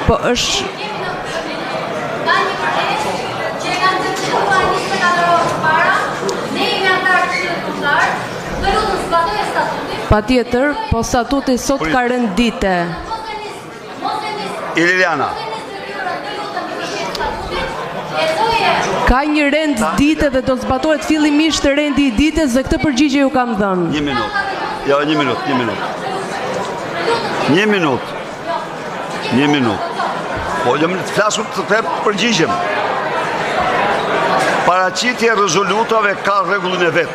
Po është patjetër, po statuti sot ka rënë dite. Iliriana. Ka një rend dite dhe do të zbatohet fillimisht rendi I ditës dhe këtë përgjigje ju kam dhënë. Një minut. Jo, një minut. Një minut. Po, jam të flasur të përgjigjem. Paraqitja e rezolutave ka rregullin e vet.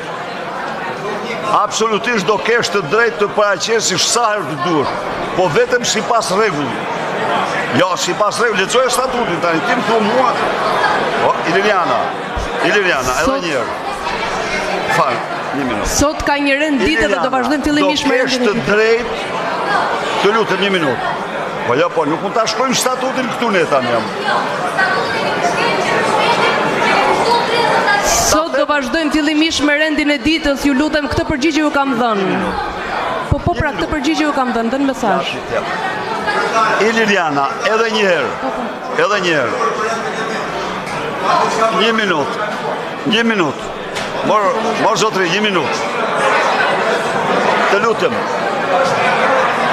Absolutisht do kesh të drejtë të paraqesësh sa herë të duash, po vetëm sipas rregullit. Jo, sipas rregullit, lexoj statutin tani, ti më thua mua. O, Iliriana, edhe një herë. Fal, një minutë. Sot ka një rend dite dhe do vazhdojmë fillimisht me rendin e ditës. Do kesh të drejtë, të lutem një minutë. Po jo, po, nuk mund ta shkruajmë statutin këtu ne tani jam. Sot do vazhdojmë fillimisht me rendin e ditës, ju lutem këtë përgjigje ju kam dhënë. Po pra këtë përgjigje ju kam dhënë, dënë mesazh. Iliriana, edhe një herë. Një minut. Mor zotri, një minut. Të lutem.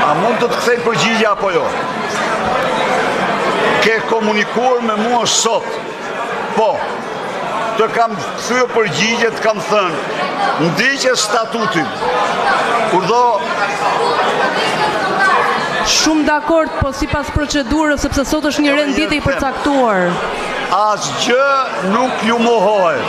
A mund të kthej përgjigje apo jo? Ke komunikuar me mua sot. Po. Të kam thyer përgjigje, të kam thënë, ndiqe statutin. Urdhë. Shumë dakord, po sipas procedurës, sepse sot është një rend dite I përcaktuar. Asgjë nuk ju mohohet.